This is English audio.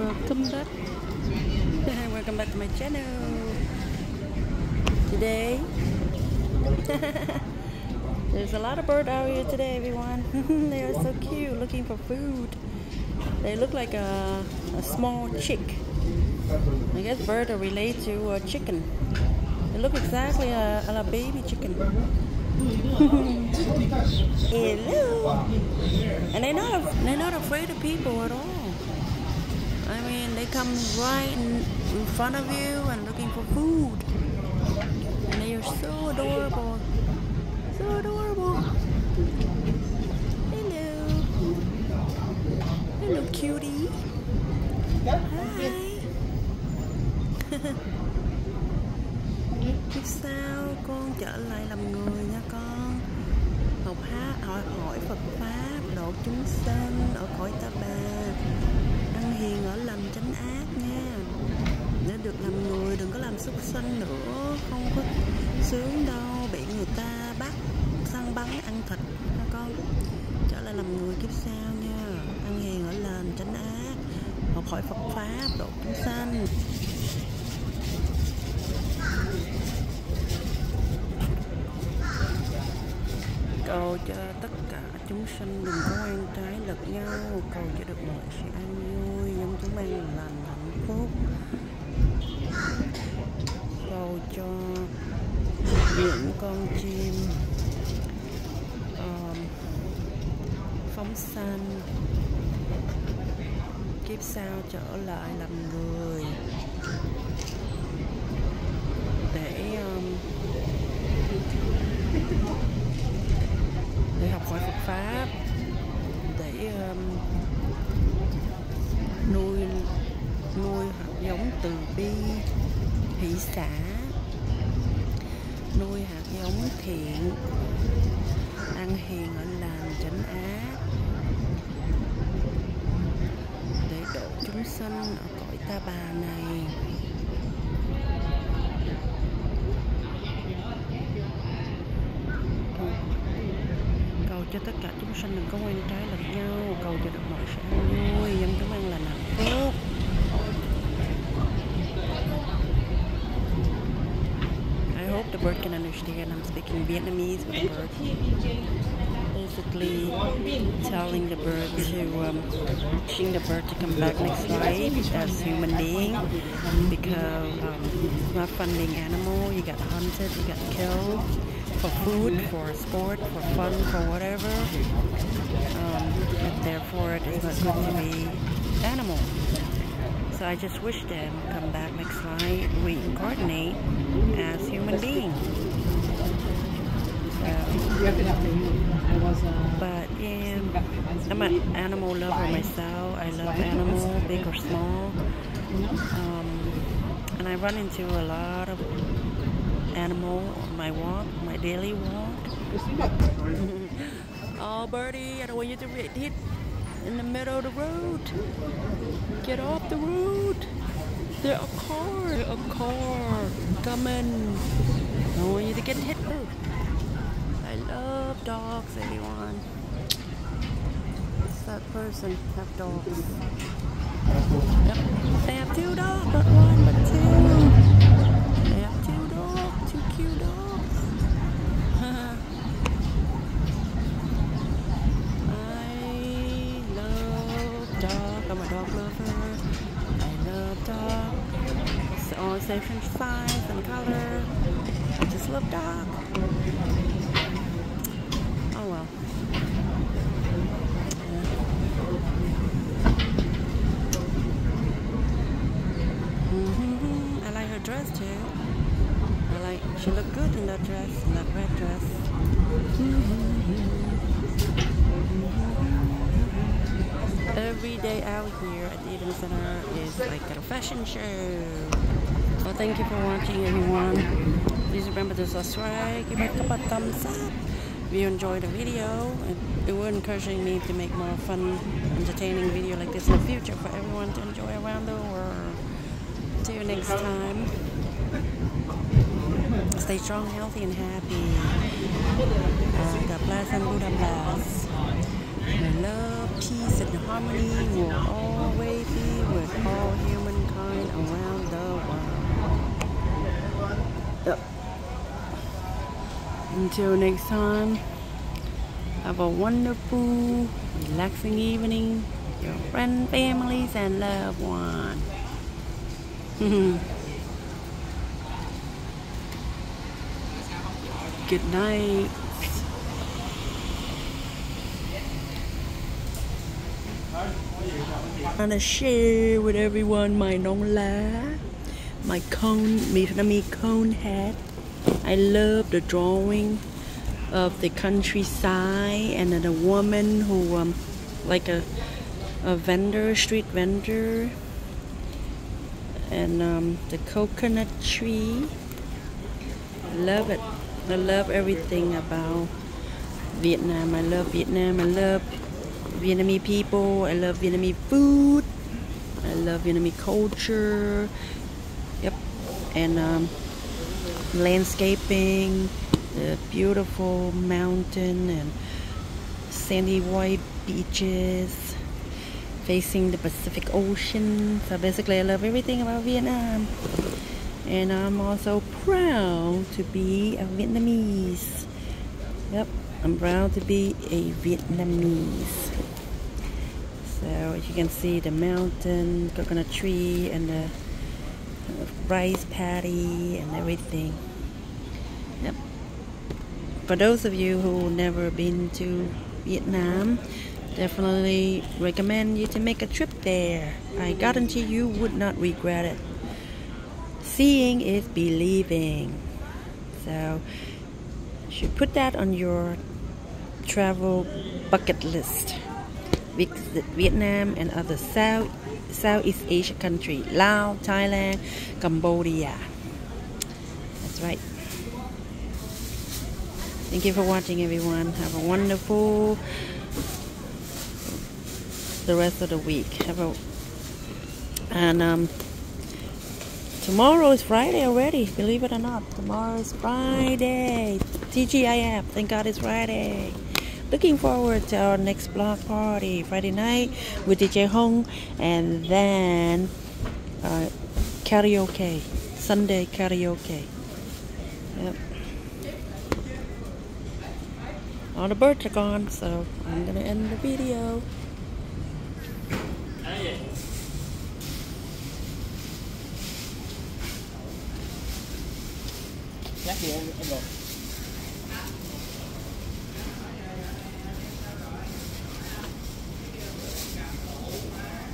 Welcome back. Welcome back to my channel. Today, there's a lot of birds out here today, everyone. They are so cute, looking for food. They look like a small chick. I guess birds are related to a chicken. They look exactly like a baby chicken. Hello. And they're not afraid of people at all. I mean, they come right in front of you and looking for food. And they are so adorable. So adorable. Hello. Hello, cutie. Hi. Tiếp sao con trở lại làm người nha con. Học hát, hỏi Phật Pháp, độ chúng sanh ở cõi Ta Bà. Ăn hiền ở lành tránh ác nha. Để được làm người, đừng có làm súc sanh nữa. Không có sướng đâu, bị người ta bắt săn bắn ăn thịt nha con. Trở lại làm người kiếp sau nha. Ăn hiền ở lành tránh ác, học hỏi Phật Pháp, độ chúng sanh. Cầu cho tất cả chúng sanh đừng có oan trái lật nhau, cầu cho được mọi sự an vui, nhân chúng an lành hạnh phúc. Cầu cho những con chim phóng sanh kiếp sau trở lại làm người để học hỏi Phật Pháp, để nuôi hạt giống từ bi, hỷ xả, nuôi hạt giống thiện, ăn hiền ở lành tránh ác, để độ chúng sanh ở cõi Ta Bà này. Cầu cho tất cả chúng sanh đừng có oan trái lẫn nhau, cầu cho được mọi sự an vui, dân chúng an lành hạnh phúc. I hope the bird can understand. I'm speaking Vietnamese with the bird. Basically telling the bird to wishing the bird to come back next life as human being, because it's not fun being animal. You got hunted, you got killed for food, for sport, for fun, for whatever, and therefore it is not good to be animal. So I just wish them come back next life, reincarnate as human being. But yeah, I'm an animal lover myself. I love animals, big or small, and I run into a lot of animal on my walk, my daily walk. Oh, birdie, I don't want you to get hit in the middle of the road. Get off the road. There's a car coming. I don't want you to get hit. I love dogs, everyone. It's that person have dogs. Yep. They have two dogs, not one, but two. They have two dogs, two cute dogs. I love dogs. I'm a dog lover. I love dogs. It's all different size and color. I just love dogs. Oh well. I like her dress too. She looked good in that dress, in that red dress. Every day out here at the event center is like a fashion show. Well, thank you for watching, everyone. Please remember to subscribe, give it a thumbs up if you enjoyed the video. It will encouraging me to make more fun, entertaining video like this in the future for everyone to enjoy around the world. See you next time. Stay strong, healthy, and happy. God bless and Buddha bless. Love, peace, and harmony will always be with all humankind around the world. Yep. Until next time, have a wonderful, relaxing evening with your friends, families, and loved ones. Good night. I'm gonna share with everyone my nong lá, my Vietnamese cone hat. I love the drawing of the countryside and then a woman who like a vendor, street vendor, and the coconut tree. Love it. I love everything about Vietnam. I love Vietnam. I love Vietnamese people. I love Vietnamese food. I love Vietnamese culture. Yep. And landscaping, the beautiful mountain and sandy white beaches facing the Pacific Ocean. So basically I love everything about Vietnam. And I'm also proud to be a Vietnamese. Yep, I'm proud to be a Vietnamese. So as you can see, the mountain, coconut tree, and the rice paddy and everything. Yep. For those of you who never been to Vietnam, definitely recommend you to make a trip there. I guarantee you would not regret it. Seeing is believing. So you should put that on your travel bucket list. Visit Vietnam and other Southeast Asia country, Laos, Thailand, Cambodia. That's right. Thank you for watching, everyone. Have a wonderful the rest of the week. Tomorrow is Friday already, believe it or not. Tomorrow is Friday. TGIF, thank God it's Friday. Looking forward to our next block party, Friday night with DJ Hong, and then karaoke, Sunday karaoke. Yep. All the birds are gone, so I'm gonna end the video. Nhắc gì em rồi.